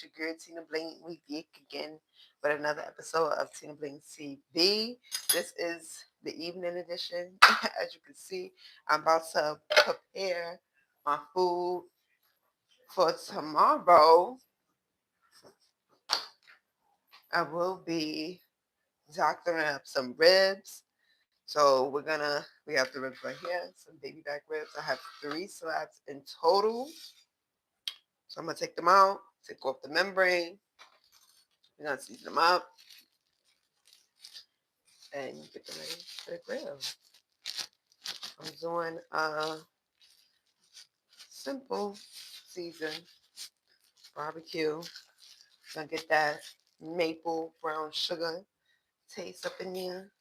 your girl TinaBlingz. We back again with another episode of TinaBlingz TV. This is the evening edition. As you can see, I'm about to prepare my food for tomorrow. I will be doctoring up some ribs. So we have the ribs right here, some baby back ribs. I have 3 slabs in total. So I'm gonna take them out, take off the membrane. We're gonna season them up and get them ready for the grill. I'm doing a simple season barbecue. Gonna get that maple brown sugar taste up in there.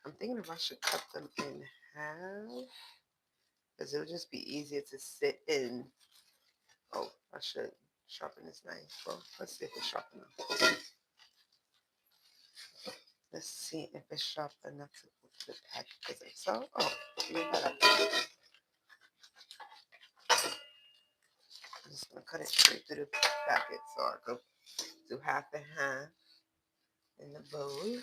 I'm thinking if I should cut them in half because it'll just be easier to sit in. Oh, I should sharpen this knife. Well, let's see if it's sharp enough. Let's see if it's sharp enough to go to the package. So, we got it. I'm just gonna cut it straight through the packet. So I go do half and half in the bowl.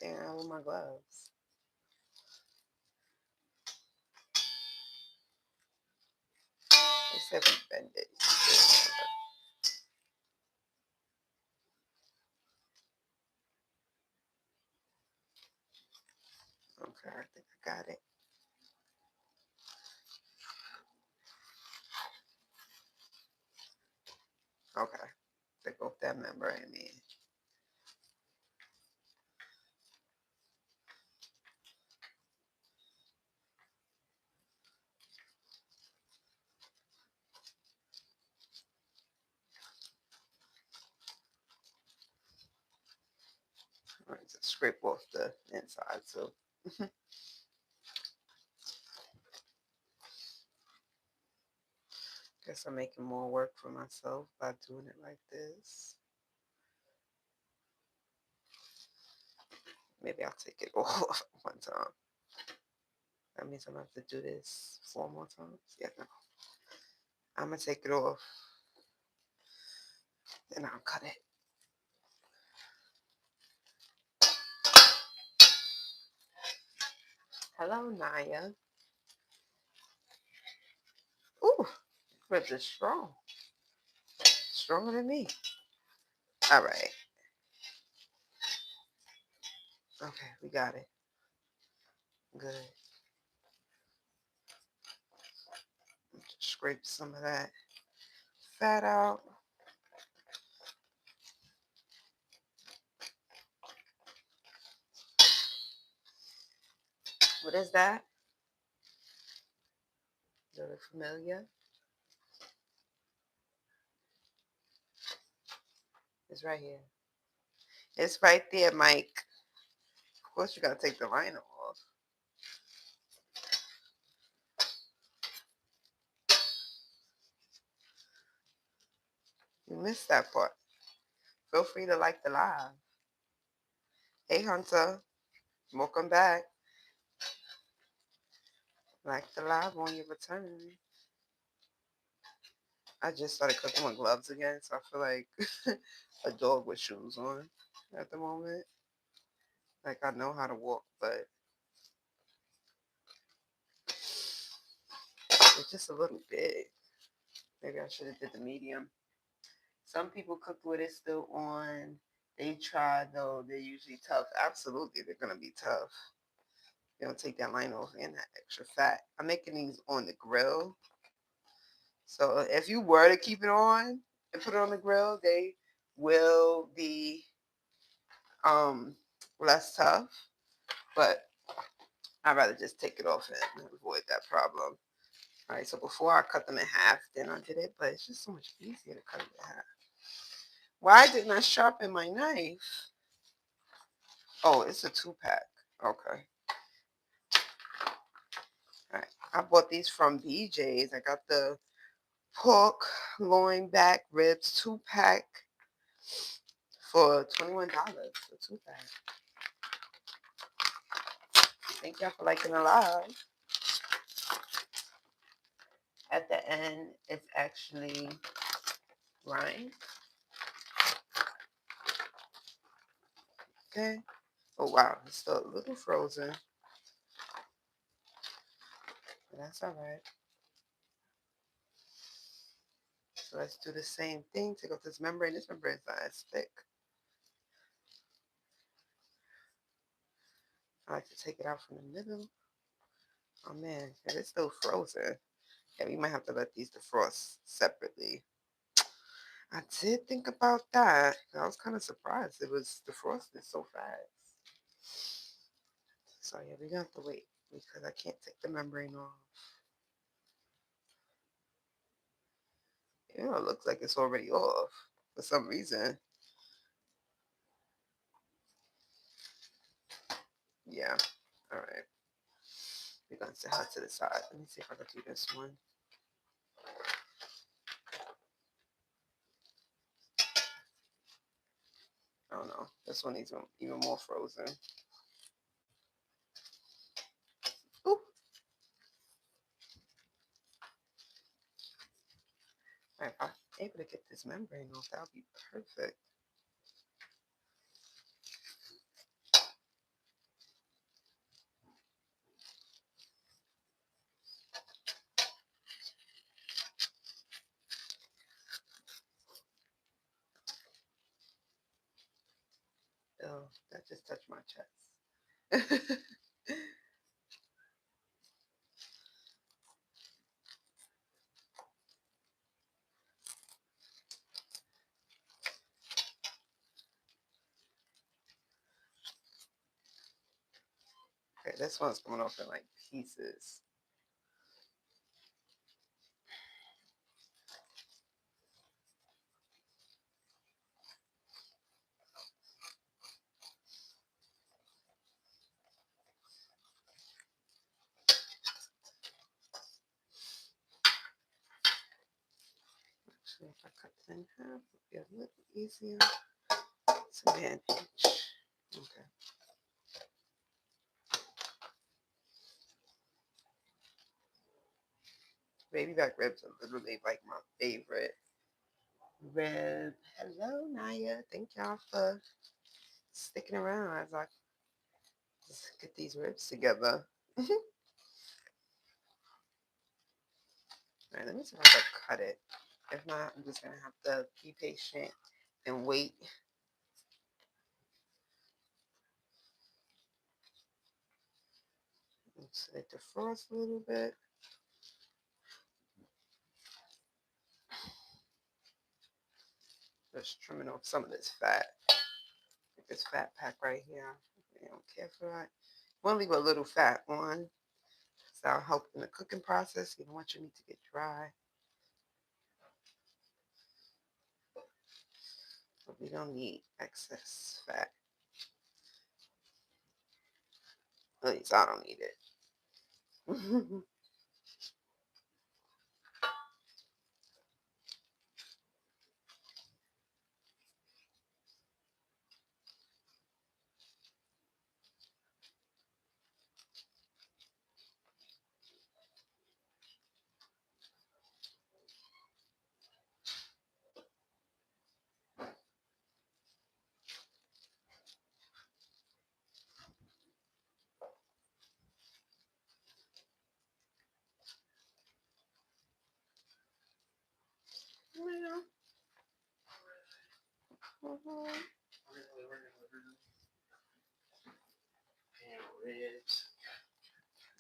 Damn, with my gloves. They said we bend it. Okay, I think I got it. Okay, take off that membrane then. All right, just scrape off the inside too. Guess I'm making more work for myself by doing it like this. Maybe I'll take it off one time. That means I'm gonna have to do this 4 more times. Yeah, no. I'm gonna take it off. Then I'll cut it. Hello, Naya. Ooh, ribs are strong. Stronger than me. All right. Okay, we got it. Good. Just scrape some of that fat out. What is that? Is it familiar? It's right here. It's right there, Mike. Of course, you gotta take the liner off. You missed that part. Feel free to like the live. Hey, Hunter. Welcome back. Like the live on your return. I just started cooking with gloves again, so I feel like a dog with shoes on at the moment. Like I know how to walk, but it's just a little big. Maybe I should have did the medium. Some people cook with it still on. They try though. They're usually tough. Absolutely, they're gonna be tough. You don't take that line off and that extra fat. I'm making these on the grill. So if you were to keep it on and put it on the grill, they will be less tough. But I'd rather just take it off and avoid that problem. All right, so before I cut them in half, then I did it, but it's just so much easier to cut it in half. Why didn't I sharpen my knife? Oh, it's a 2-pack. Okay. All right. I bought these from BJ's. I got the pork, loin, back, ribs, 2-pack for $21 for 2-pack. Thank y'all for liking the live. At the end, it's actually rind. Okay. Oh, wow. It's still a little frozen. But that's all right. So let's do the same thing. Take off this membrane. This membrane is not as thick. I like to take it out from the middle. Oh, man. Yeah, it's still frozen. Yeah, we might have to let these defrost separately. I did think about that. I was kind of surprised it was defrosted so fast. So yeah, we're gonna have to wait because I can't take the membrane off. You know, it looks like it's already off for some reason. Yeah. All right. We're gonna set her to the side. Let me see if I can do this one. I don't know. This one needs even more frozen. Ooh. If I'm able to get this membrane off, that would be perfect. Oh, that just touched my chest. Okay, this one's coming off in like pieces. Actually, if I cut it in half, it'll be a little easier to manage. Okay. Baby back ribs are literally like my favorite rib. Hello, Naya. Thank y'all for sticking around as I just get these ribs together. All right, let me see if I can cut it. If not, I'm just gonna have to be patient and wait. Let's let it defrost a little bit. Just trimming off some of this fat. This fat pack right here. I don't care for that. I want to leave a little fat on. So that'll help in the cooking process. You don't want your meat to get dry. But we don't need excess fat. At least I don't need it. Yeah.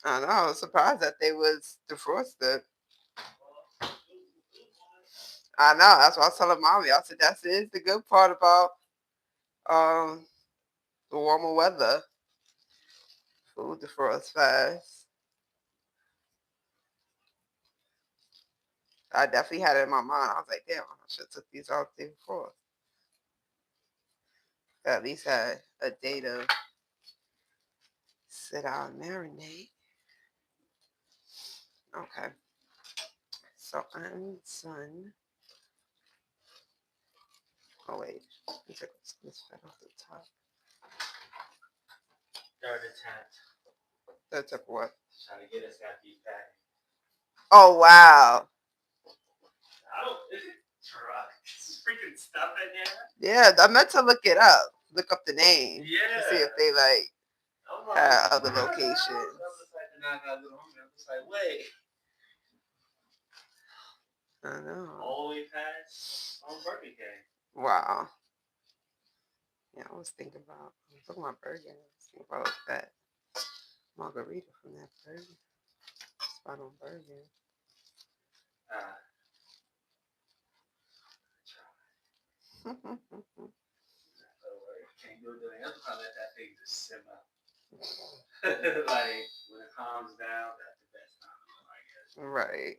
I know. I was surprised that they was defrosted. I know. That's what I was telling mommy. I said that's is the good part about um the warmer weather. Food defrosts fast. I definitely had it in my mind. I was like, damn, I should have took these out the day before. At least had a day to sit out and marinate. Okay. So I'm son. Oh wait, I took this fat off the top. Third attempt. That took what? Trying to get us that beef patty. Oh wow. Is it truck? Is freaking stuff in there? Yeah, I meant to look it up. Look up the name. Yeah. To see if they like have other locations. I was like, wait. I know. All the way past Burger King. Wow. Yeah, I was talking about burger. I was thinking about that margarita from that burger. Spot on burger. Can't do it. I'm trying to let that thing just simmer. Like when it calms down, that's the best time, I guess. Right.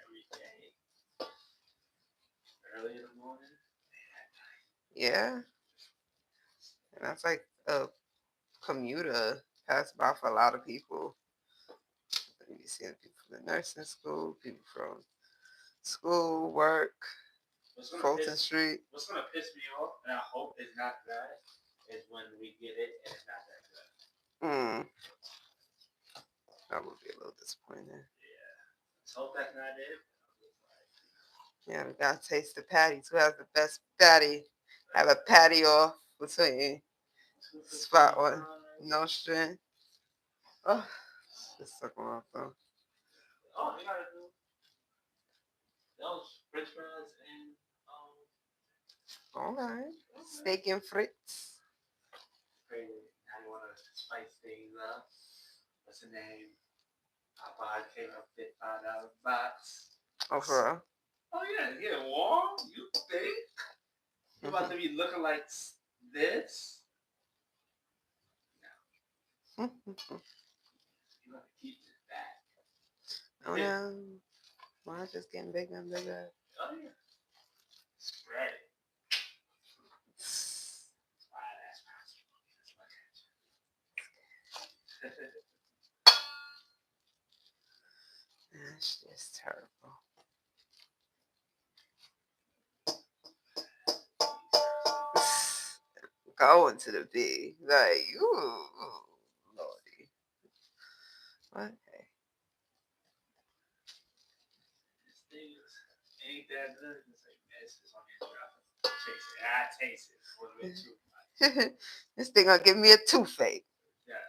Every day. Early in the morning, late at night. Yeah. And that's like a commuter passed by for a lot of people. You see people from the nursing school, people from school, work, Fulton Street. What's going to piss me off, and I hope it's not that, is when we get it and it's not that good. That would be a little disappointing. Yeah. Let's hope that's not it. Yeah, we gotta taste the patties. Who has the best patty? Have a patty off between spot one, no string. Oh, just took them off though. Oh, you gotta do those French fries and all right, steak and frites. Crazy. Now you wanna spice things up. What's the name? Popeye came up with $5 box. Oh, for real? Oh yeah, it's getting warm. You think? You about to be looking like this? No. You gotta keep it back. Oh yeah. Well, it's just getting bigger and bigger. Oh yeah. Spread it. Wow, that's possible. That's just terrible. Going to the B. Like, ooh, lordy. Okay. This thing ain't that good. It's like, this is on your drop. Taste it. I taste it. It's a little bit too much. This thing gonna give me a toothache. Yeah.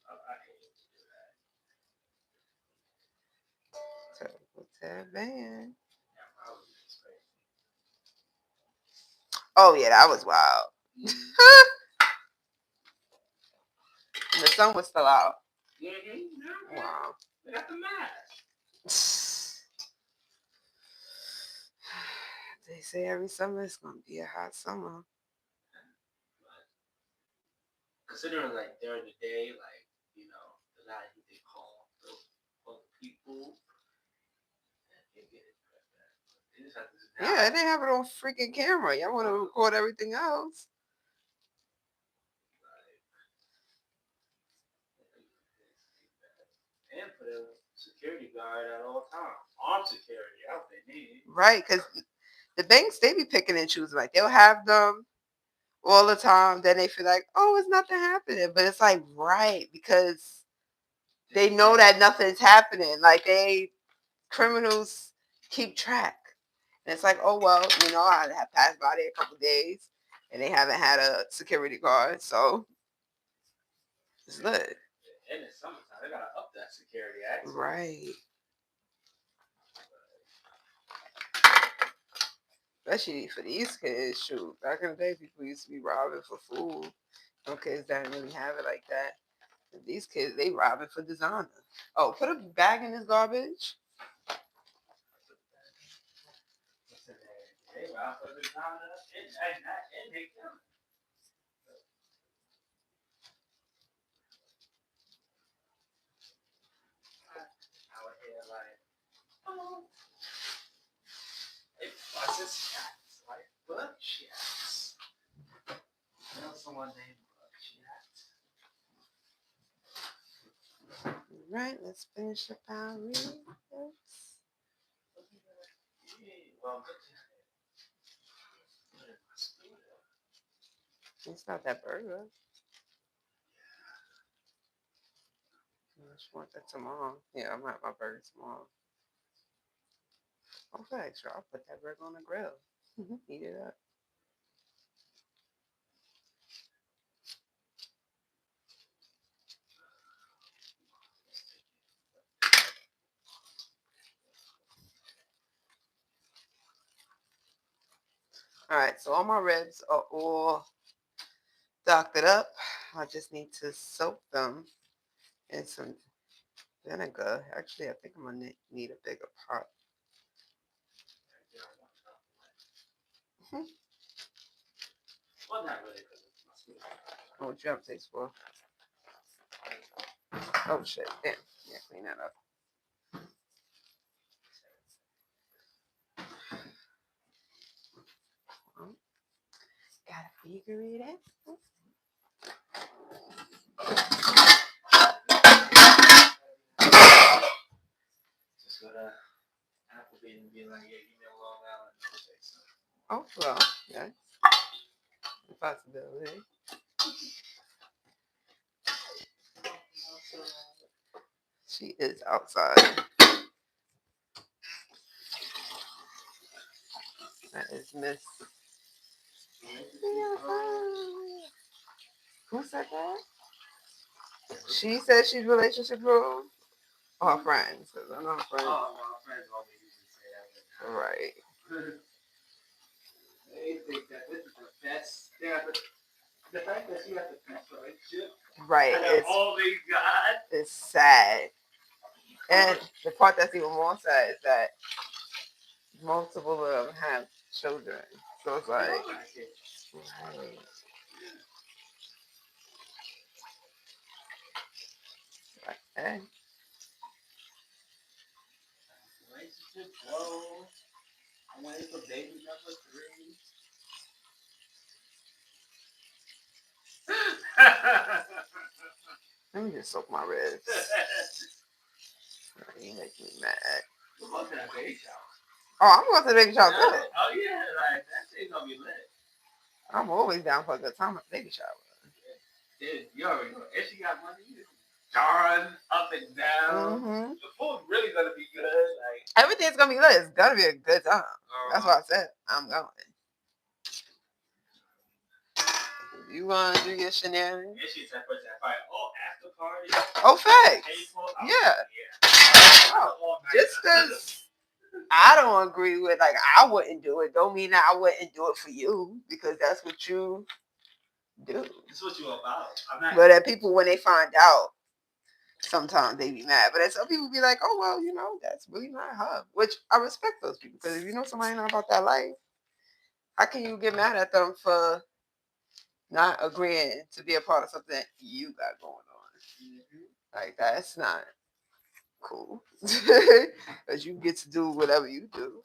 I hate to do that. Terrible, band. Oh yeah, that was wild. The sun was still out. Mm-hmm. Wow. They got the mask. They say every summer it's gonna be a hot summer. Considering like during the day, like, you know, the night they call the people. Yeah, they have it on freaking camera. Y'all want to record everything else? And put a security guard at all times. Armed security, out they need. Right, because the banks, they be picking and choosing. Like, they'll have them all the time. Then they feel like, oh, it's nothing happening. But it's like, right, because they know that nothing's happening. Like, criminals keep track. And it's like, oh, well, you know, I have passed by there a couple days and they haven't had a security guard. So it's lit. And it's summertime. They got to up that security act. Right. Especially for these kids, shoot. Back in the day, people used to be robbing for food. No kids didn't really have it like that. And these kids, they robbing for designer. Oh, put a bag in this garbage. They rob for designer and they kill it. Out here like, oh, it buses shots like buckshots. I know someone named Buckshot. right, let's finish up our ribs. It's not that burger. I just want that tomorrow. Yeah, I'm at my burger tomorrow. Okay, sure, I'll put that burger on the grill. Heat it up. All right, so all my ribs are all doctored up. I just need to soak them in some vinegar. Actually, I think I'm gonna need a bigger pot. Well, not really, because it's my sweet. Oh, what you have taste for? Oh shit! Damn. Yeah, clean that up. Gotta figure it out. Just go to Applebee's and be like, yeah, give me a Long Island milkshake. So. Oh well, yeah. Possibility. She is outside. That is Miss. Who said that? She said she's relationship rules. Or her friends, because I know her friends. Oh, well, friends always usually say that. Right. They think that this is the best. The fact that she has the best relationship. Right. It's always God. It's sad. And the part that's even more sad is that multiple of them have children. So it's like, right. Hey. Relationship goals. I'm waiting for baby number 3. Let me just soak my ribs. You make me mad. We're going to that baby shower. Oh, I'm going to the baby shower. Oh, yeah. Like, that thing's going to be lit. I'm always down for a good time at the baby shower. Dude, you already know. If she got money, jarring up and down. Mm-hmm. The food's really going to be good. Like, everything's going to be good. It's going to be a good time. That's why I said I'm going. You want to do your shenanigans? Yeah, she's that person that fight. Oh, after party. Oh, facts. Yeah. Oh, just because I don't agree with, like, I wouldn't do it, don't mean that I wouldn't do it for you, because that's what you do. That's what you're about. I'm not. But people, when they find out, sometimes they be mad. But then some people be like, oh, well, you know, that's really not her. Which I respect those people, because if you know somebody not about that life, how can you get mad at them for not agreeing to be a part of something you got going on? Mm-hmm. Like, that's not cool. Because you get to do whatever you do.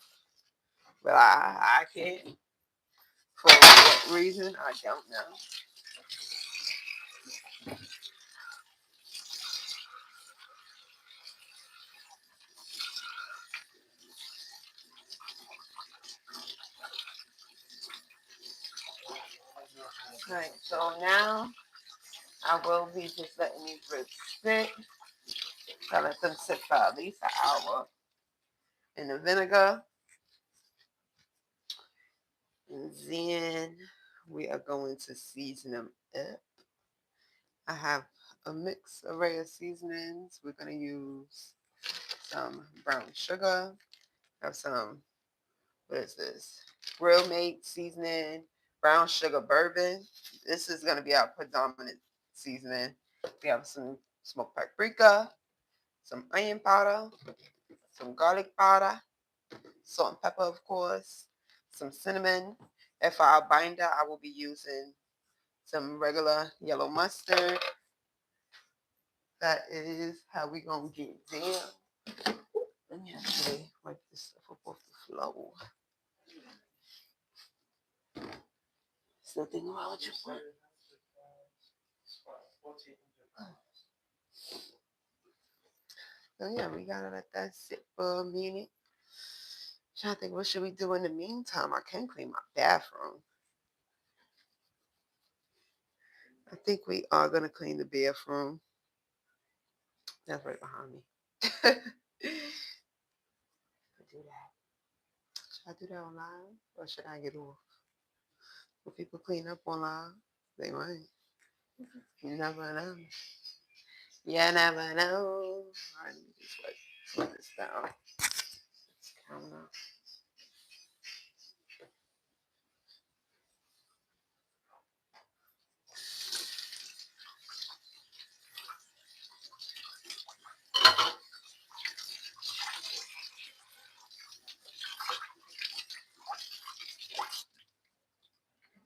But I can't. For what reason, I don't know. Right, so now I will be just letting these ribs sit. I let them sit for at least an hour in the vinegar. And then we are going to season them up. I have a mixed array of seasonings. We're going to use some brown sugar. I have some, what is this? Grill Mate seasoning, brown sugar bourbon. This is going to be our predominant seasoning. We have some smoked paprika, some onion powder, some garlic powder, salt and pepper, of course, some cinnamon. And for our binder, I will be using some regular yellow mustard. That is how we gonna get down. Let me actually wipe this stuff up off the floor. Still thinking about what you want. So yeah, we gotta let that sit for a minute. Trying to think, what should we do in the meantime? I can clean my bathroom. I think we are gonna clean the bathroom. That's right behind me. Do that. Should I do that online or should I get off? Will people clean up online? They might. You never know. You never know. All right, let me just slow this down. Counter.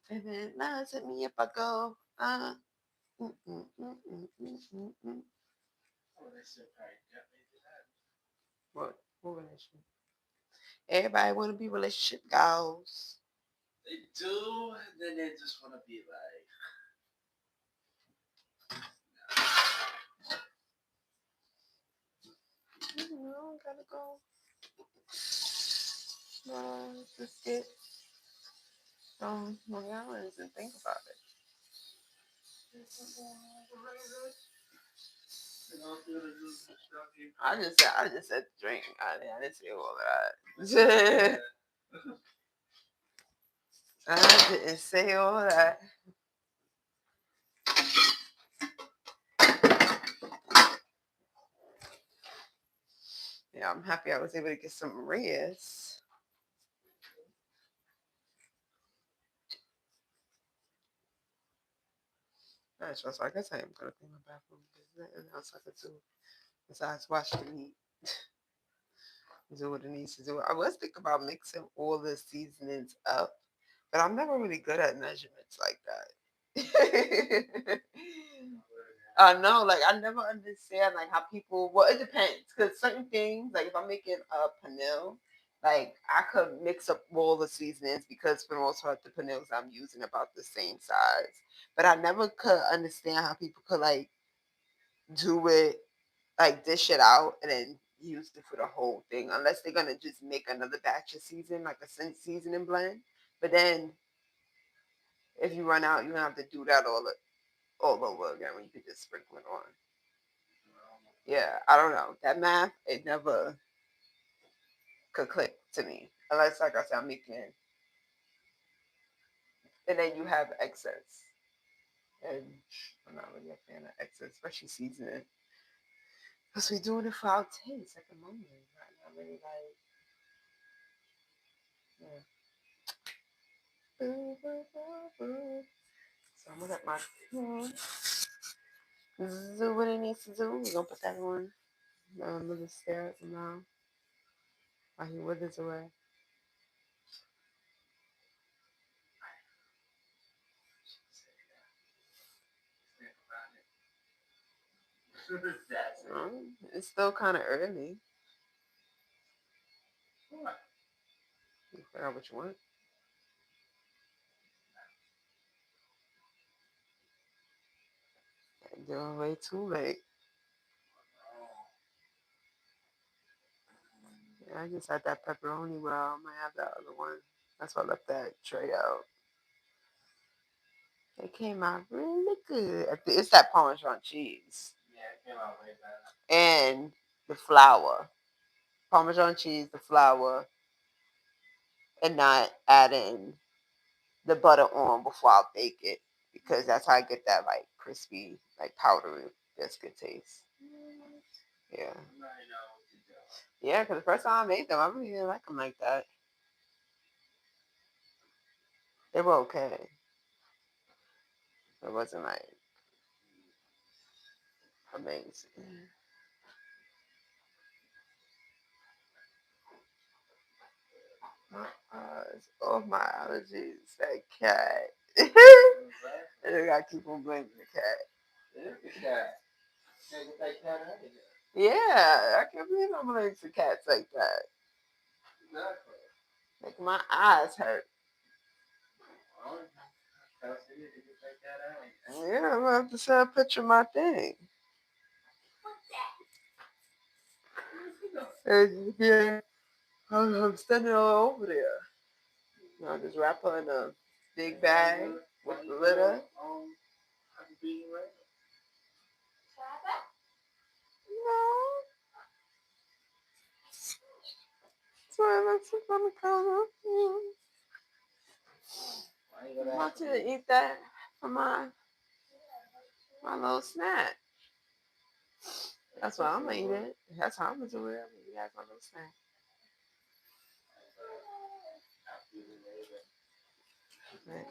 If it lies at me if I go, mm, mm, mm, mm, mm, mm, mm. Oh, they still probably got me to that. What relationship? Everybody want to be relationship goals. They do, and then they just want to be like, Gotta go. Just get Long Island and think about it. I just said drink. I didn't say all that. I didn't say all that. Yeah, I'm happy I was able to get some rest. Alright, so I guess I am gonna clean my bathroom because there's nothing else I could do besides wash the meat. Do what it needs to do. I was thinking about mixing all the seasonings up, but I'm never really good at measurements like that. I know, like I never understand like how people. Well, it depends because certain things, like if I'm making a panel, like I could mix up all the seasonings because for the most part the panels I'm using about the same size. But I never could understand how people could like do it, like dish it out and then use it for the whole thing, unless they're gonna just make another batch of season, like a seasoning blend. But then if you run out, you're gonna have to do that all over again when you could just sprinkle it on. Yeah, I don't know. That math, it never could click to me. Unless, like I said, I'm making it. And then you have excess. And I'm not really a fan of excess, especially seasoning. Because we're doing it for our taste at the moment. Right? Not really like, yeah. So I'm gonna let my do what it needs to do. We're gonna put that on. I'm gonna stare at him now while he withers away. It's still kind of early. what? You figure out what you want. Doing way too late. Yeah, I just had that pepperoni. Well, I might have that other one. That's why I left that tray out. It came out really good. It's that Parmesan cheese Yeah, it came out way better. and the flour. Parmesan cheese, the flour, and not adding the butter on before I bake it because that's how I get that like crispy, like powdery biscuit taste. Yeah. Yeah, because the first time I made them, I really didn't like them like that. They were okay. It wasn't like amazing. My eyes, all my allergies, that cat. And I gotta keep on blaming the cat. It is the cat. Can't get that cat out of here. Yeah, I can't believe I'm allergic to cats like that. Exactly. Like my eyes hurt. Well, that's it. You get that cat out of Yeah, I'm gonna have to send a picture of my thing. And yeah, I'm standing all over there. I just wrap her in a big bag with the litter. No, toilets on the counter. I want you to eat that for my little snack. That's why I'm gonna eat it. That's how I'm gonna do it. I'm gonna eat that my little snack.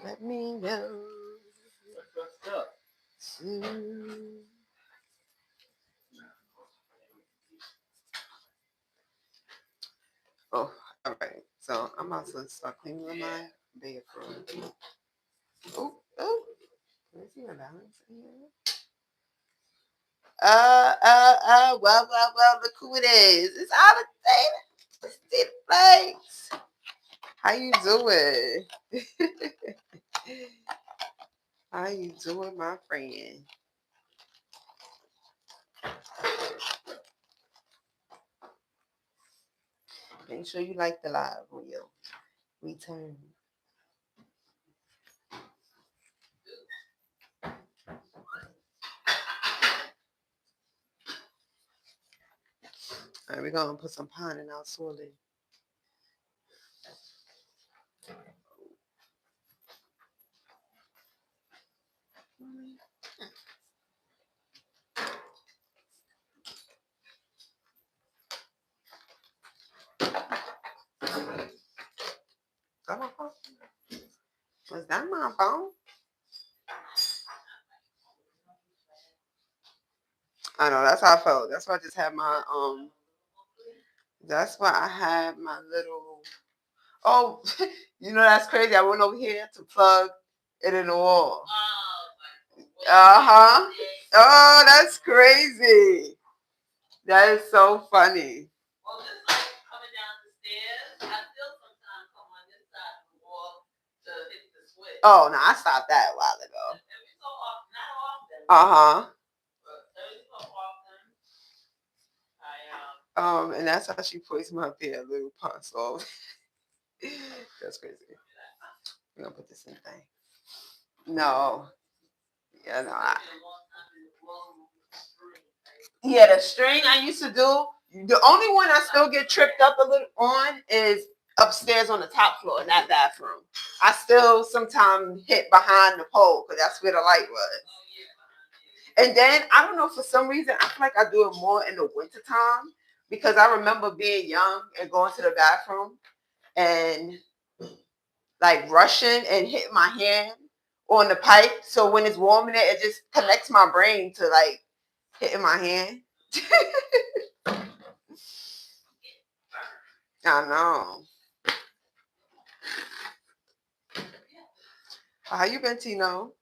Let me go to. Oh, all right. So I'm about to start cleaning my bedroom. Oh. Can I see my balance in here? Well, look who it is. It's all the same. TinaBlingz. How you doing? How you doing, my friend? Make sure you like the live when you return. All right, we're gonna put some pine in our soil. That my phone? Was that my phone? I know that's how I felt. That's why I just had my That's why I had my little. Oh, you know that's crazy. I went over here to plug it in the wall. Uh-huh. Oh, that's crazy. That is so funny. Well, just like coming down the stairs, I still sometimes come on this side of the wall to hit the switch. Oh, no, I stopped that a while ago. Every so often, not often. Uh-huh. But every so often, and that's how she puts my hair, little pencil. That's crazy. We're gonna put this in the thing. No. Yeah, no. Yeah, the string I used to do. The only one I still get tripped up a little on is upstairs on the top floor in that bathroom. I still sometimes hit behind the pole because that's where the light was. And then I don't know, for some reason I feel like I do it more in the wintertime because I remember being young and going to the bathroom and like rushing and hitting my hand on the pipe. So when it's warm in there, it just connects my brain to like hitting my hand. I know. How you been, Tino?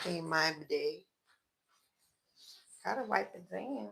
Hey, my day. Gotta wipe it down.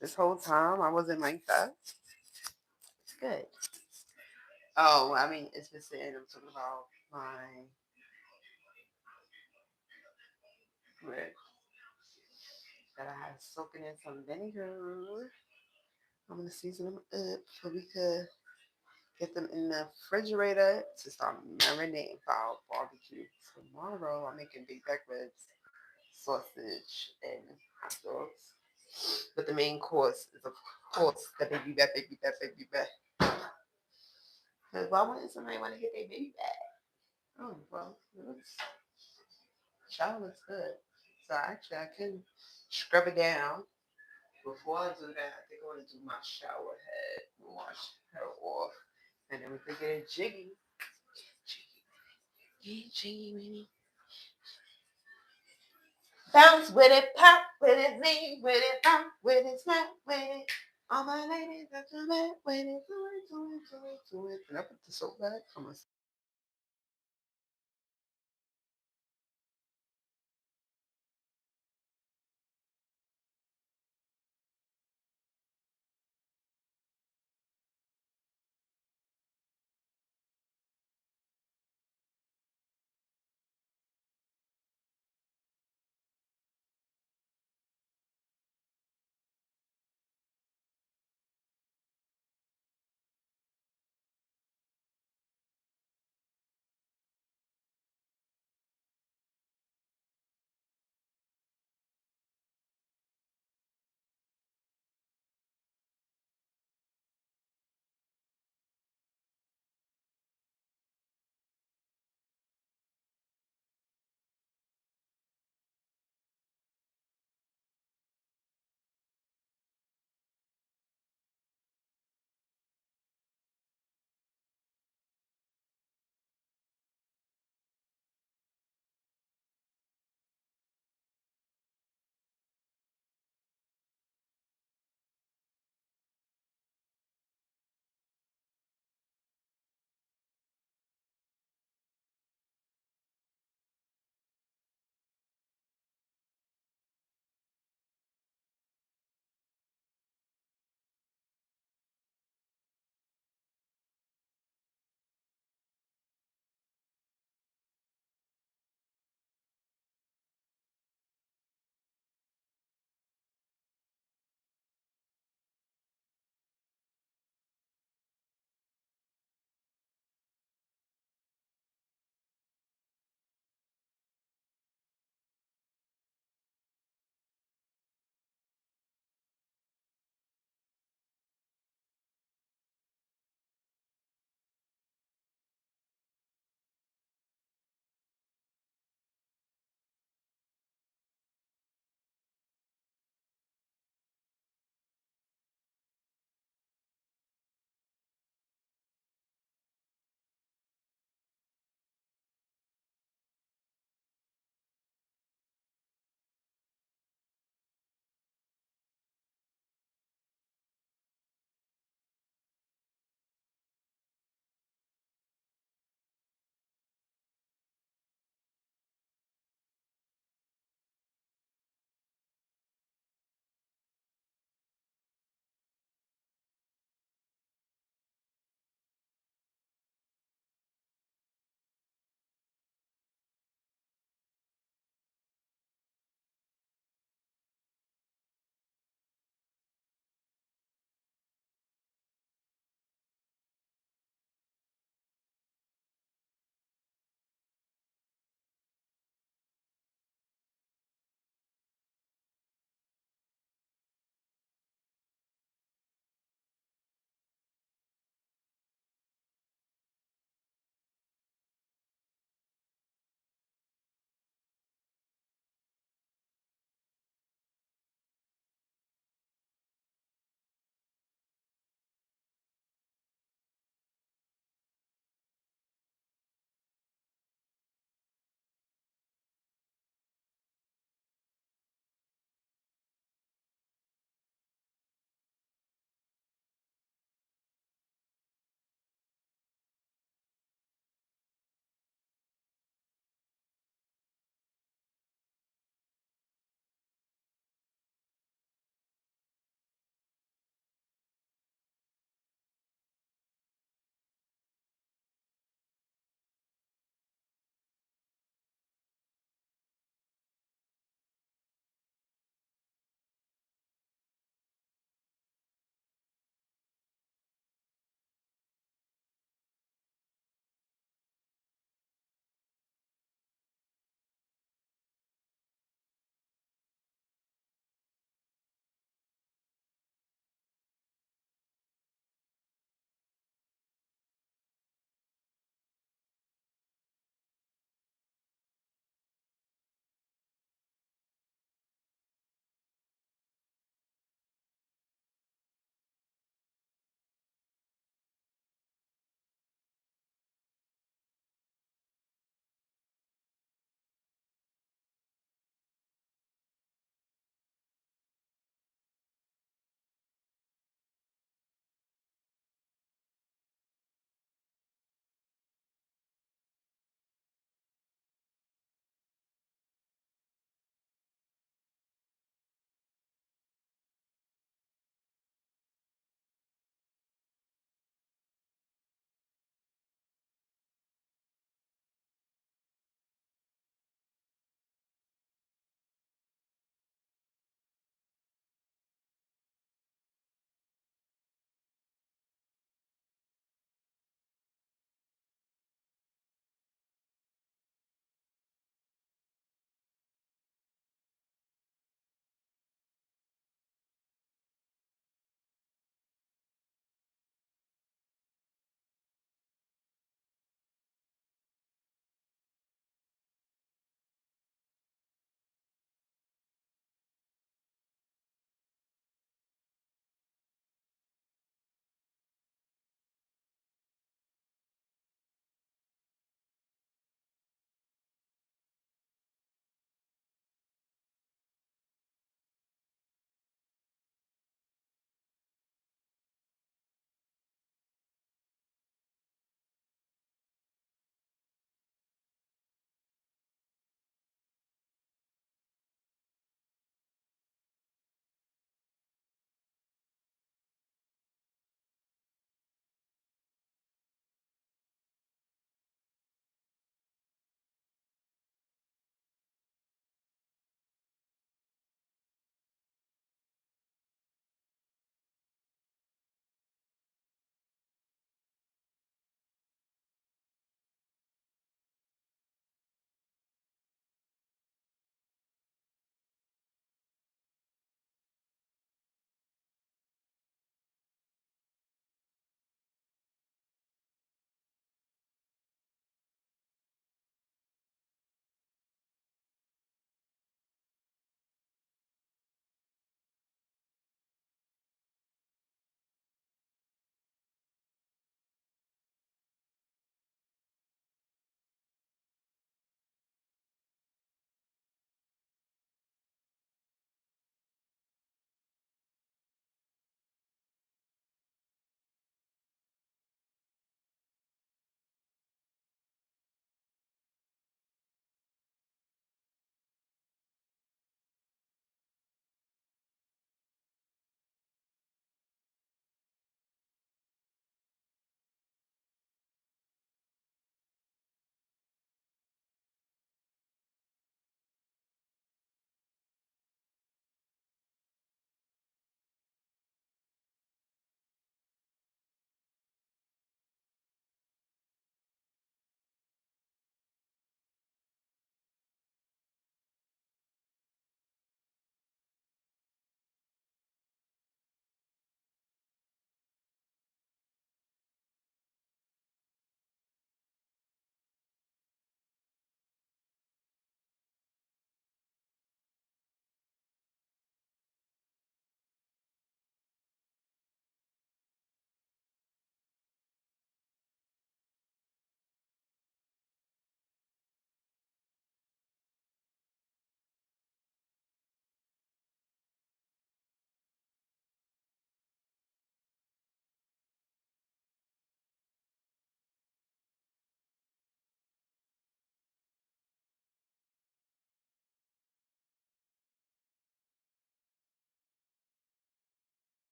This whole time I wasn't like that. It's good. Oh, I mean, it's been saying I'm talking about my bread that I had soaking in some vinegar. I'm gonna season them up so we could get them in the refrigerator to start marinating for our barbecue. Tomorrow I'm making big back ribs, sausage, and hot dogs. But the main course is, of course, the baby back, baby back, baby back. Because why wouldn't somebody want to get their baby back? Oh, well, it looks, child looks good. So actually, I can scrub it down. Before I do that, I think I want to do my shower head and wash her off. And then we could get it jiggy. Get jiggy with it. Bounce with it, pop with it, lean with it, bounce with it, snap with it. All my ladies, that's a man with it. Do it, do it, do it, do it. And I put the soap back from my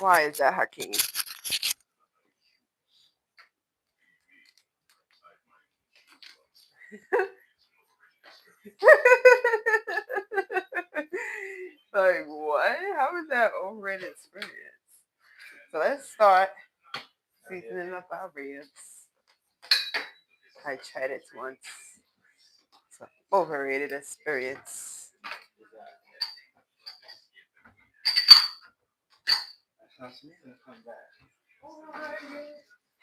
Why is that, Hakeem? Like what? How is that overrated experience? So let's start seasoning up our ribs. I tried it once. So overrated experience.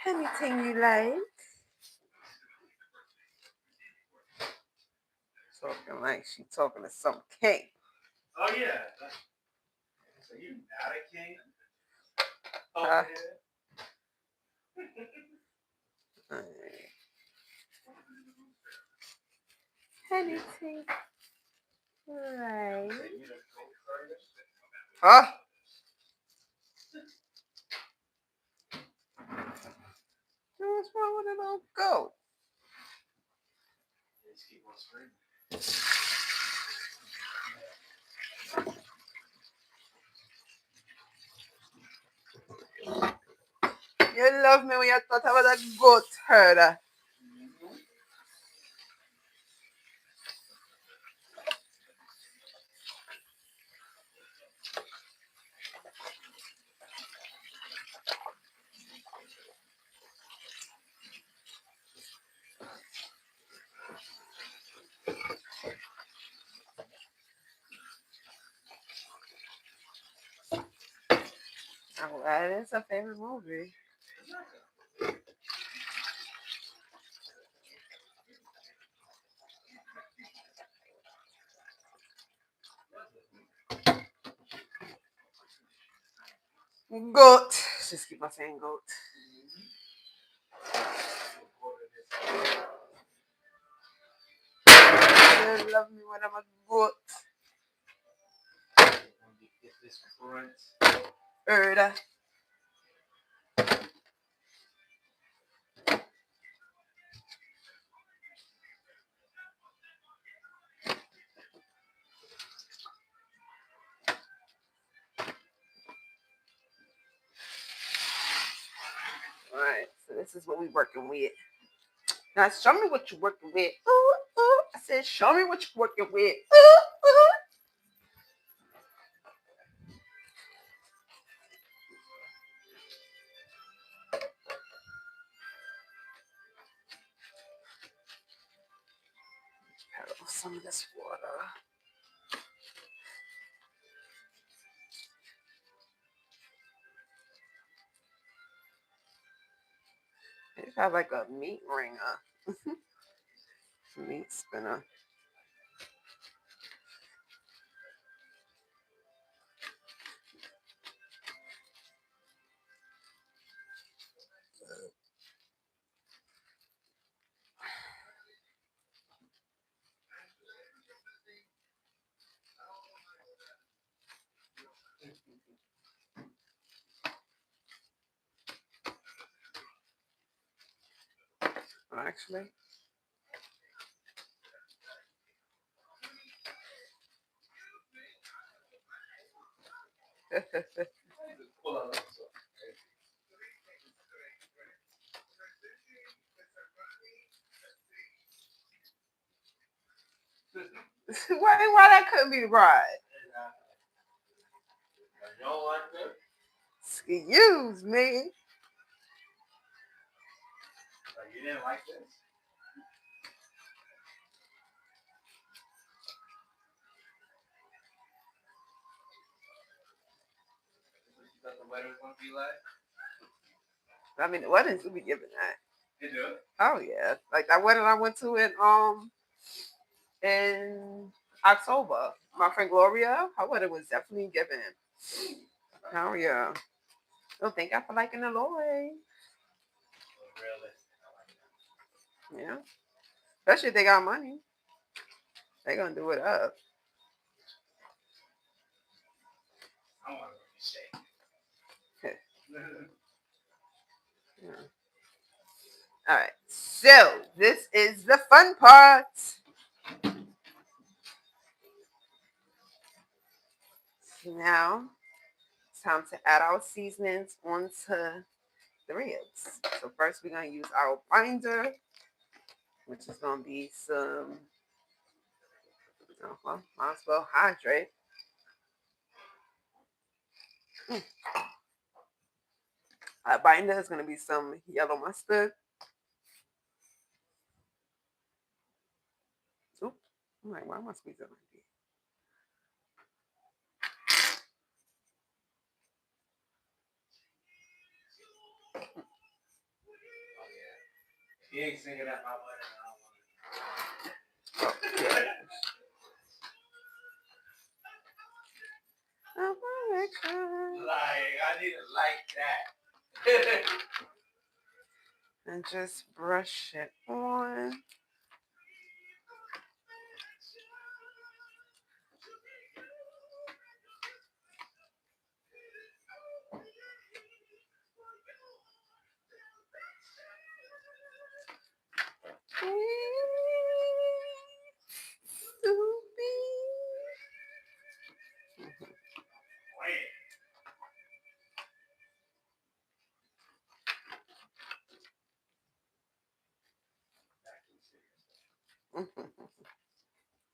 Anything you like? Talking like she talking to some king. Oh yeah. So you not a king? Oh Uh, yeah. Anything right? Huh? What's wrong with a little goat? Just keep on screaming. You love me when you thought I was a goat herder. Oh, that is a favorite movie. Goat. Just keep on saying goat. You love me when I'm a goat. Get this front. Herder. Alright, so this is what we're working with. Now show me what you're working with. Ooh, ooh. I said, show me what you're working with. Ooh, ooh. Some of this water. It have like a meat ringer. Meat spinner. Actually. Why that couldn't be right? You don't like that? Excuse me. Like you didn't like this? What you thought the weather was gonna be like? I mean, the weddings will be giving that. You do? Oh yeah, like that wedding I went to in October. My friend Gloria, her wedding was definitely given. Oh yeah. Don't thank God for liking the Lord. Realistic. I like that. Yeah. Especially if they got money. They gonna do it up. I want to be safe. Yeah. All right. So this is the fun part. Now, time to add our seasonings onto the ribs. So first we're going to use our binder, which is going to be some, well, might as well hydrate. Our binder is going to be some yellow mustard. Oop. I'm like, why am I squeezing like this? He ain't singing at my wedding. Oh, yeah. Like, I need it like that. And just brush it on.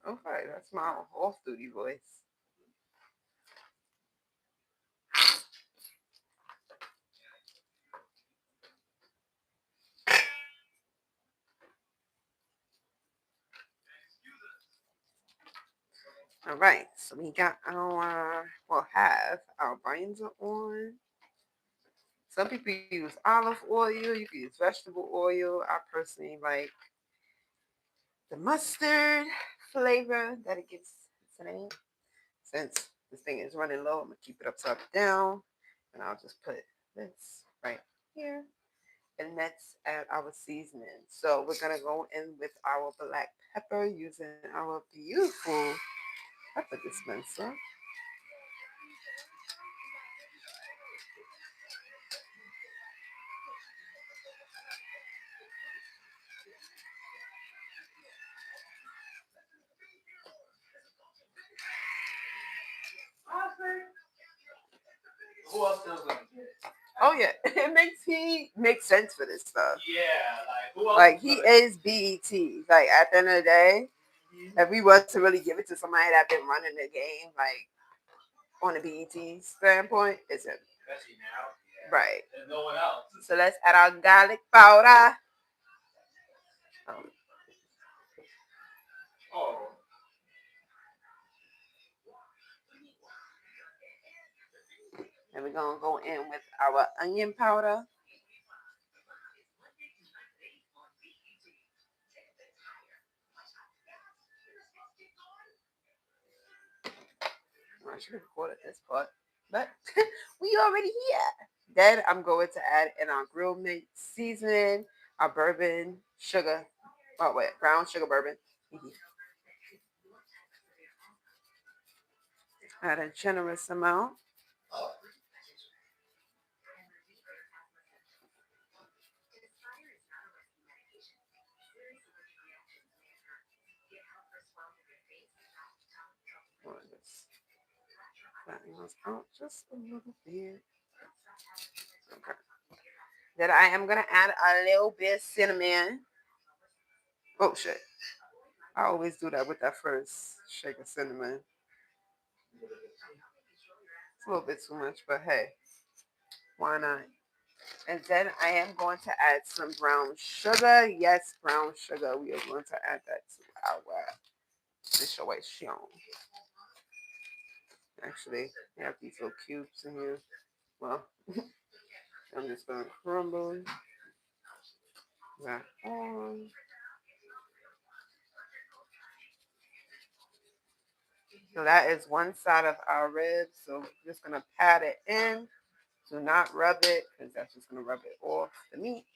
Okay, that's my off-duty voice. All right, so we got have our binder on. Some people use olive oil. You can use vegetable oil. I personally like the mustard flavor that it gives today. Since this thing is running low, I'm gonna keep it upside down, and I'll just put this right here, and let's add our seasoning. So we're gonna go in with our black pepper using our beautiful pepper dispenser. Who else knows what to get? Oh yeah, he makes sense for this stuff. Yeah, like who else? Like he is BET. Like at the end of the day, if we was to really give it to somebody that been running the game, like on a BET standpoint, it's him. Especially now. Yeah. Right. There's no one else. So let's add our garlic powder. Oh. And we're gonna go in with our onion powder. I should have recorded this part, but we already here. Then I'm going to add in our grilled meat seasoning, our bourbon, sugar. Oh wait, brown sugar bourbon. Add a generous amount. Flatten those out just a little bit. Okay. Then I am gonna add a little bit of cinnamon. Oh shit! I always do that with that first shake of cinnamon. It's a little bit too much, but hey, why not? And then I am going to add some brown sugar. Yes, brown sugar. We are going to add that to our situation. Actually, we have these little cubes in here. Well, I'm just going to crumble that on. So that is one side of our ribs. So we're just going to pat it in. Do not rub it because that's just going to rub it off the meat.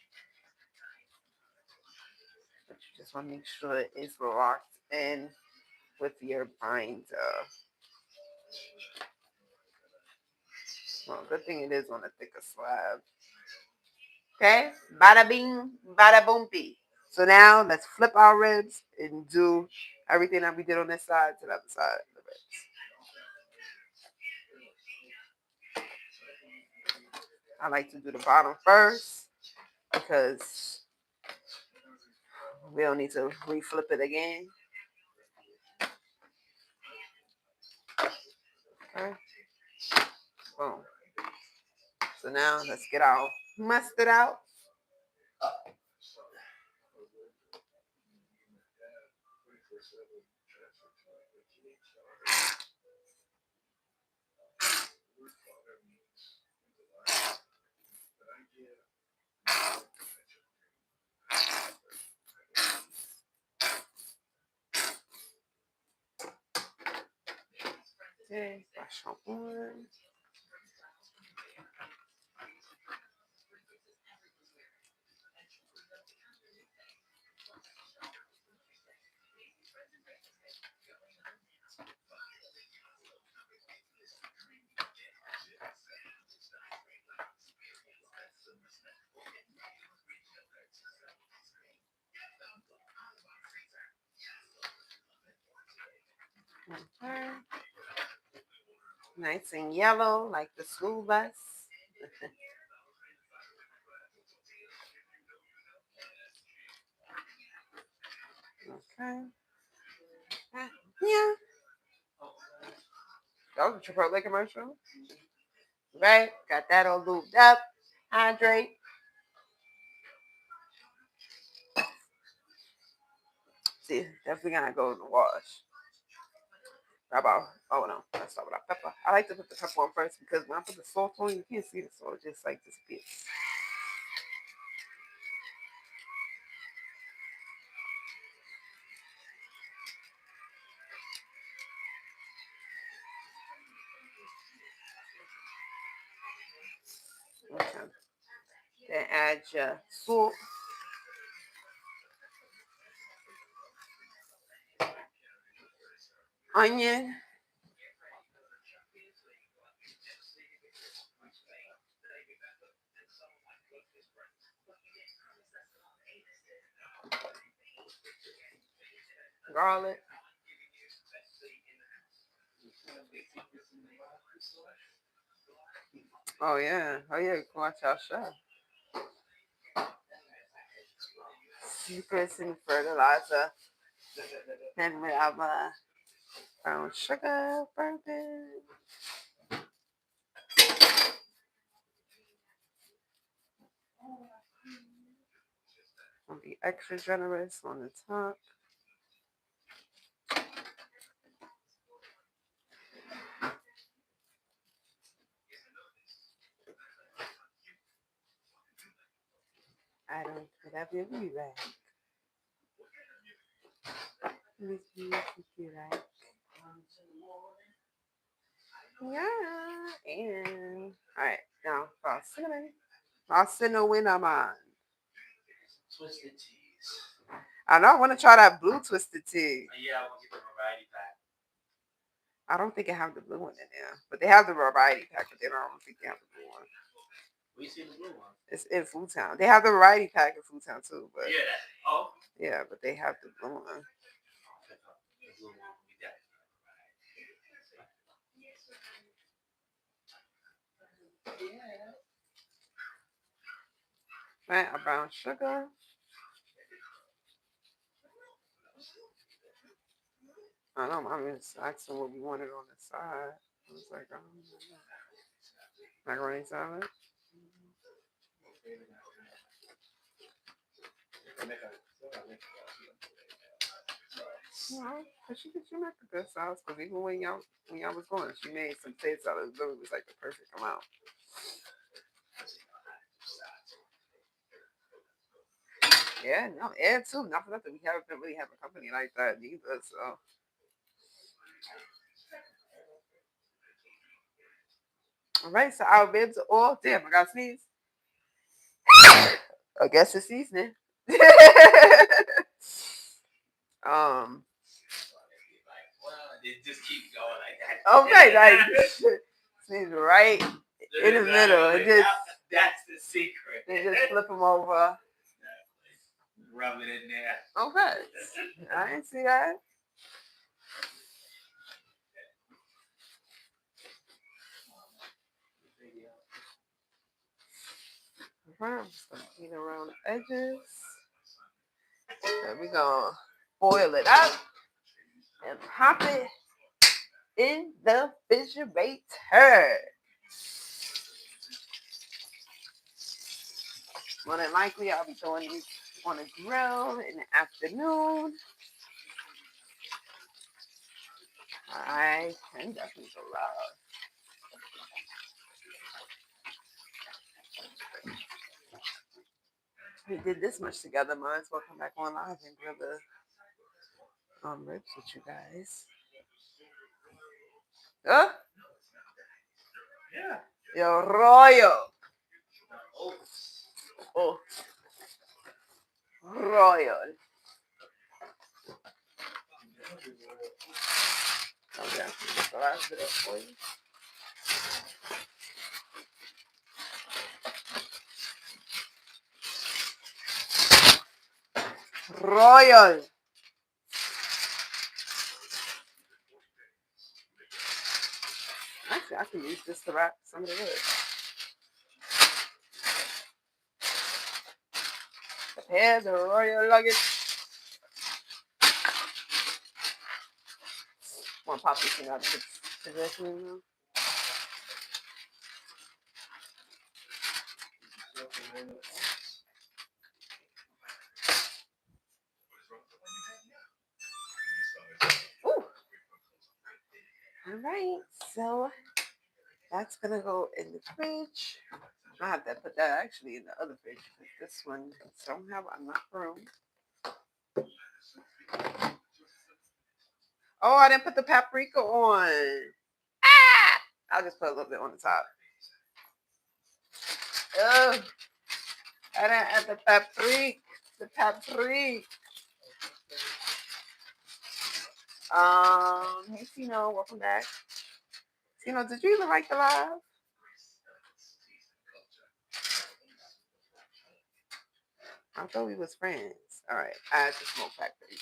But you just want to make sure it is locked in with your binder. Well, good thing it is on a thicker slab. Okay, bada bing, bada boompi. So now let's flip our ribs and do everything that we did on this side to the other side of the ribs. I like to do the bottom first because we don't need to reflip it again. Okay. Boom. So now let's get our mustard out. Okay, brush on. Okay. Nice and yellow like the school bus. Okay. Yeah. That was a Chipotle commercial. Right? Got that all lubed up. Hydrate. See, definitely gotta go in the wash. How about, oh no, let's start with our pepper. I like to put the pepper on first because when I put the salt on, you can't see the salt, it just like disappears. Okay. Then add your salt. Onion. Garlic. Oh yeah. Oh yeah, you can watch our show. Secrets and fertilizer. Then we have brown sugar, bourbon. I'll be extra generous on the top. I don't whatever you like. Let me see what you like. Yeah. And alright, now for cinnamon. I'll cinnamon. Twisted teas. I know I want to try that blue twisted tea. Yeah, I want to get the variety pack. I don't think I have the blue one in there, but they have the variety pack, but they don't think they have the blue one. We see the blue one. It's in Food Town. They have the variety pack in Food Town too, but yeah, oh yeah, but they have the blue one. The blue one will be that. Right, a brown sugar. I don't know. I'm just asking what we wanted on the side. I was like, macaroni salad. No, but she make a good sauce because even when y'all was going, she made some potato salad. It literally was like the perfect amount. Yeah, no, and too. Not for nothing. We haven't really have a company like that either. So. All right, so our ribs are all damn. I got to sneeze. I guess it's seasoning. um. It just keeps going like that. Okay, like sneeze right in the middle. It just that's the secret. They just flip them over. Rub it in there. Okay, I didn't see that. I'm just gonna clean around the edges. And we're gonna boil it up and pop it in the refrigerator. More than likely, I'll be throwing these on a grill in the afternoon. I can definitely go live. We did this much together. Might as well come back on live and grill the ribs with you guys. Huh? Yeah. Yo, Royal. Oh, Royal. Okay, so that's good for you. Royal. Actually, I can use this to wrap some of the ribs. Prepare the royal luggage. Want to pop this thing out of position now? Ooh. All right, so that's gonna go in the fridge. I have to put that actually in the other fridge. This one don't have enough room. Oh, I didn't put the paprika on. Ah! I'll just put a little bit on the top. Oh, I didn't add the paprika. The paprika. Hey Tino, welcome back. Tino, did you even like the live? I thought we was friends. All right, add the smoke factory.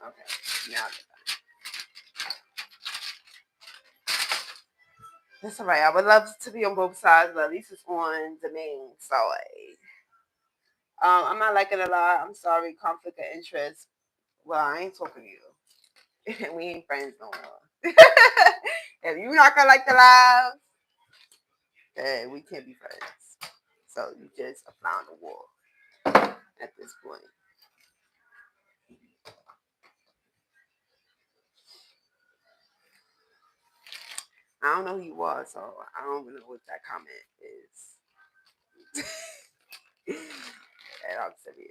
Okay, now that's all right. I would love to be on both sides, but at least it's on the main side. I'm not liking it a lot. I'm sorry, conflict of interest. Well, I ain't talking to you. We ain't friends no more. If you're not gonna like the live, then we can't be friends. So you just a fly on the wall at this point. I don't know who you are, so I don't even know what that comment is. That all it is.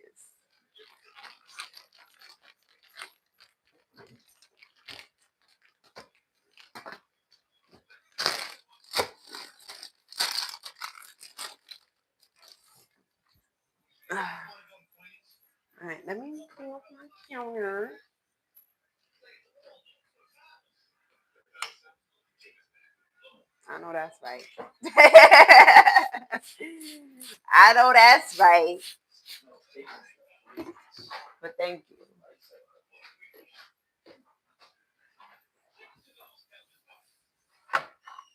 All right, let me pull up my counter. I know that's right. I know that's right. But thank you.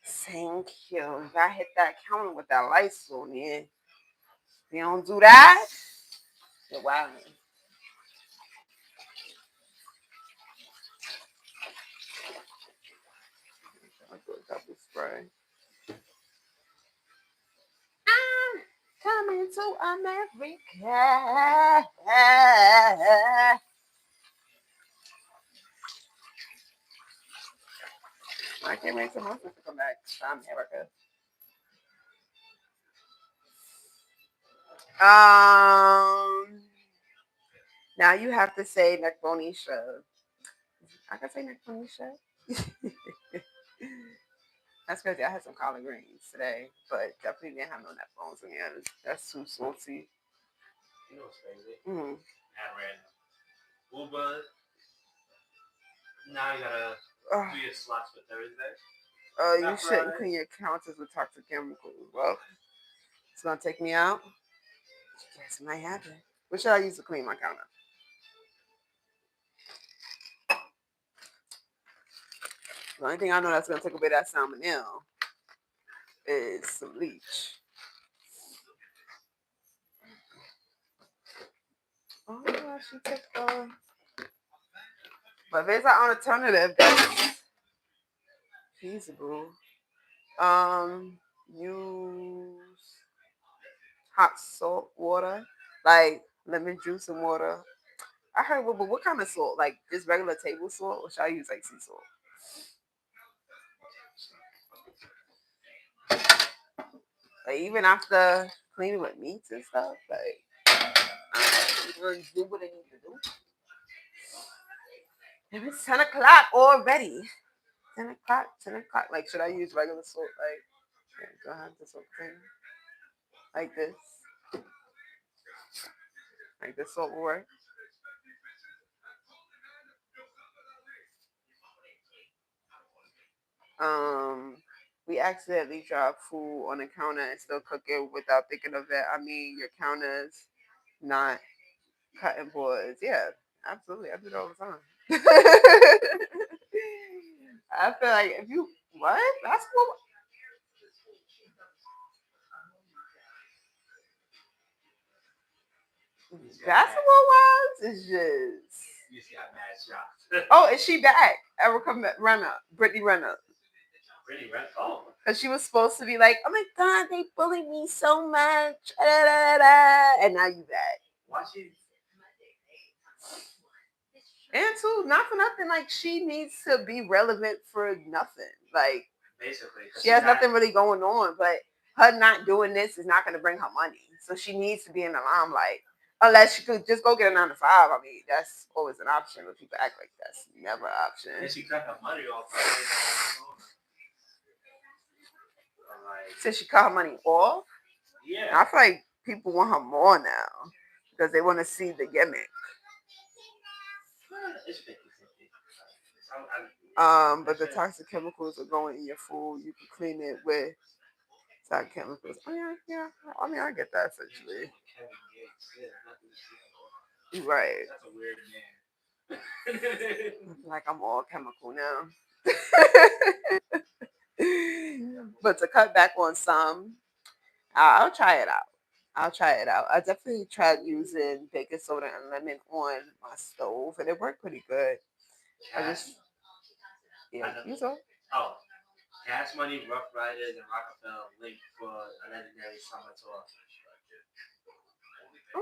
Thank you. If I hit that counter with that lights on it, if you don't do that, you're wilding. I'll do a double spray. I'm coming to America. I can't wait till my sister come back to America. Now you have to say Necronisha. I can say Necronisha. That's crazy. I had some collard greens today, but definitely didn't have no neck bones in there. That's too salty. You know what's crazy? Mm-hmm. I ran Uber. Now you gotta do your slots for Thursday. You shouldn't clean your counters with toxic chemicals. Well, it's gonna take me out. Yes, it might happen. What should I use to clean my counter? The only thing I know that's gonna take away that salmonella is some bleach. Oh yeah, she took but if there's an alternative that's feasible, use hot salt water, like lemon juice and water. I heard, but what kind of salt? Like just regular table salt, or should I use like sea salt? Like even after cleaning with meats and stuff, like do what I need to do. If it's 10 o'clock already, 10 o'clock, 10 o'clock. Like should I use regular salt? Like do I have this thing like this? Like this salt will work. Um, we accidentally dropped food on the counter and still cook it without thinking of it. I mean, your counters not cutting boards. Yeah, absolutely. I do it all the time. I feel like if you what basketball basketball wise is just. You see, got mad shots. Oh, is she back? Erica Renner, Brittany Renner. Pretty right. Oh. Because she was supposed to be like, oh my God, they bullied me so much. And now you back. Why she? And too, not for nothing, like she needs to be relevant for nothing. Like Basically, she has nothing really going on, but her not doing this is not going to bring her money. So she needs to be in the limelight. Unless she could just go get a 9 to 5. I mean, that's always an option, but people act like that's never an option. And she cut her money off. So she cut her money off? Yeah. I feel like people want her more now because they want to see the gimmick. It's 50-50. But the toxic chemicals are going in your food. You can clean it with toxic chemicals. Oh yeah. I mean, I get that essentially. Right. That's a weird name. Like I'm all chemical now. But to cut back on some, I'll try it out. I definitely tried using baking soda and lemon on my stove, and it worked pretty good. You saw? Oh, Cash Money, Rough Riders, and Rockefeller linked for a legendary summer tour.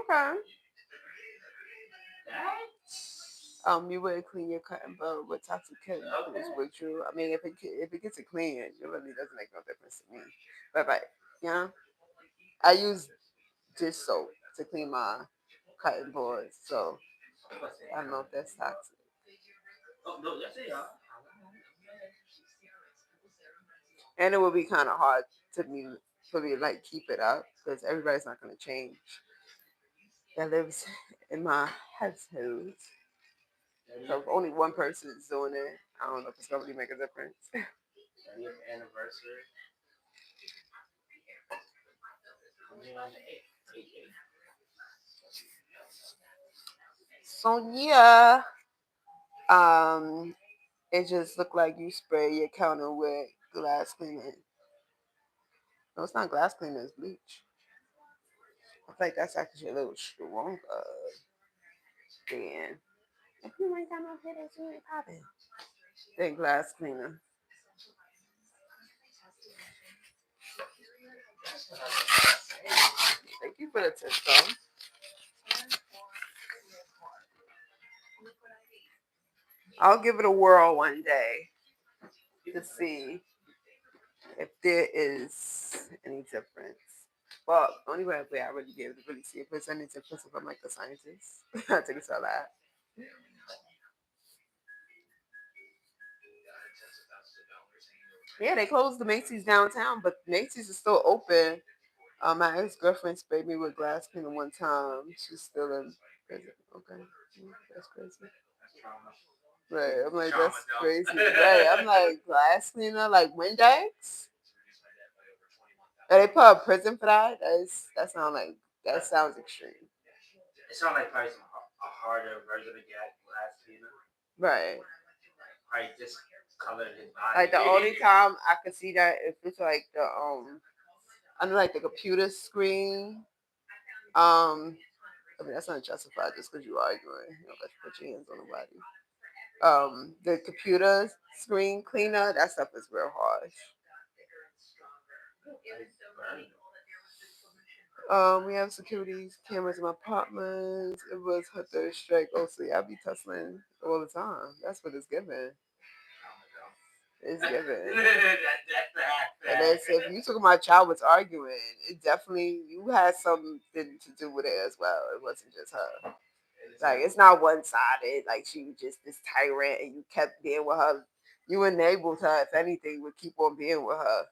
Okay. You would clean your cotton bud with toxic chemicals, would you? I mean, if it gets it clean, it really doesn't make no difference to me. But yeah, I use dish soap to clean my cotton boards, so I don't know if that's toxic. Oh no, that's it, y'all. And it would be kind of hard to me for me to like keep it up because everybody's not going to change that lives in my household. So if only one person is doing it, I don't know if it's going to really make a difference. 30th anniversary. So yeah, it just looked like you spray your counter with glass cleaner. No, it's not glass cleaner, it's bleach. I think that's actually a little stronger than if you ain't got no headaches, you ain't popping. Than glass cleaner. Thank you for the tip, though. I'll give it a whirl one day to see if there is any difference. Well, the only way I would be able to really see if there's any difference if I'm like the scientist. I think it's all that. Yeah, they closed the Macy's downtown, but Macy's is still open. My ex girlfriend sprayed me with glass cleaner one time. She's still in prison. Okay, that's crazy. Right, I'm like that's crazy. Right, I'm like glass cleaner, like Windex. And they put a prison for that. That sounds extreme. It sounds like probably a harder version of glass cleaner. Right. Right, just covering his body. Like the only time I could see that if it's like the under like the computer screen. I mean that's not justified just because you're arguing. You don't got to put your hands on nobody. The computer screen cleaner, that stuff is real harsh. We have security cameras in my apartments. It was her third strike. Oh, see, I be tussling all the time. That's what it's giving. It's given. And then so if you talking about child was arguing, it definitely you had something to do with it as well. It wasn't just her. Like it's not one sided. Like she was just this tyrant, and you kept being with her. You enabled her. If anything, would keep on being with her.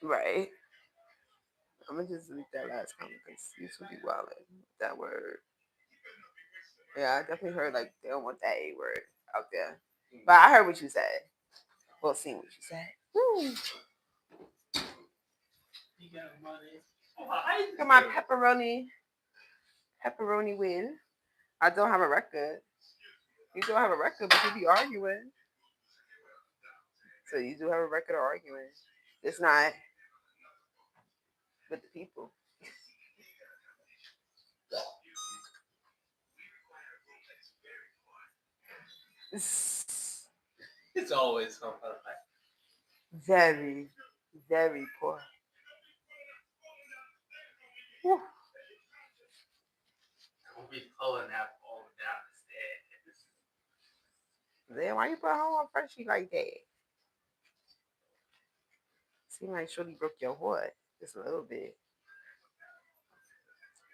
Right. I'm gonna just read that last comment because you should be wilding that word. Yeah, I definitely heard like they don't want that A word out there. But I heard what you said. Well, seen what you said. Woo. You got money. Come on, pepperoni win. I don't have a record. You don't have a record, but you be arguing. So you do have a record of arguing. It's not with the people. It's always something like Very, very poor. Whew. Don't be pulling that all down the stairs. Then why you put her on Frenchie like that? Seem like Shorty broke your heart just a little bit.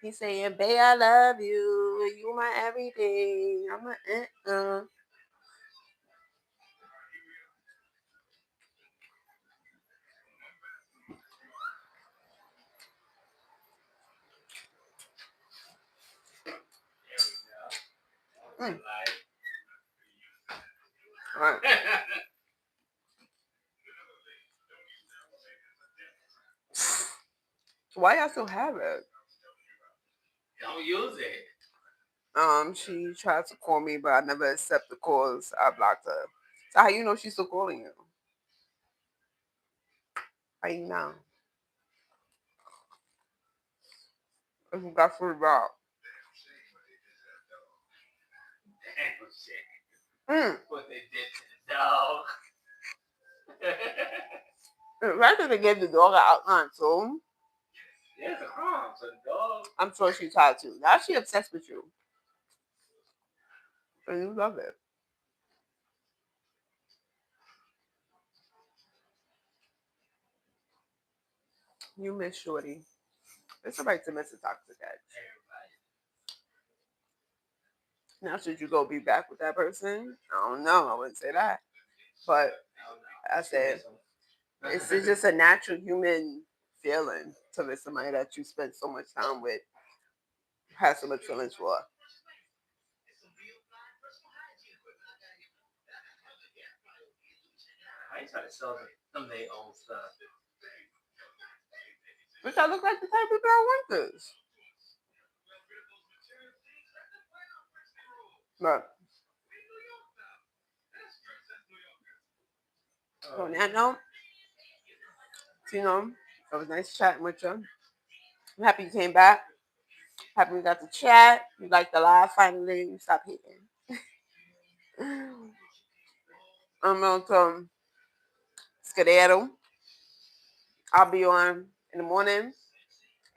He's saying, "Babe, I love you. You my everything." I'm like, There we go. Right. Why y'all still have it? Don't use it. She tried to call me, but I never accept the calls. I blocked her. So how you know she's still calling you? How you know? If you got free rock. Damn shit. Mm. What they did to the dog. Rather than give the dog an outline too. Yeah, it's a crime. So the dog. I'm sure she tried to. Now she obsessed with you. And you love it. You miss Shorty. It's alright to miss a toxic ex. Now, should you go be back with that person? I don't know. I wouldn't say that. But I said, it's just a natural human feeling to miss somebody that you spent so much time with, have so much feelings for. I ain't trying to sell them their own stuff. Which I look like the type of girl I want this. But on that note, it was nice chatting with you. I'm happy you came back. Happy we got to chat. You liked the live finally. You stopped hating. I'm going to skedaddle. I'll be on in the morning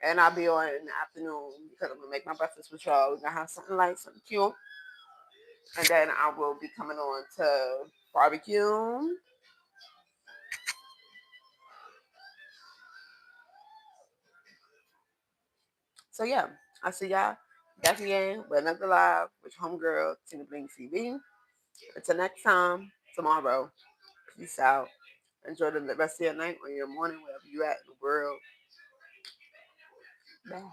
and I'll be on in the afternoon because I'm going to make my breakfast with y'all. We're going to have something light, something cute. And then I will be coming on to barbecue. So yeah, I'll see y'all back again with another live with homegirl TinaBlingz TV. Until next time, tomorrow. Peace out. Enjoy the rest of your night or your morning, wherever you at in the world. Bye.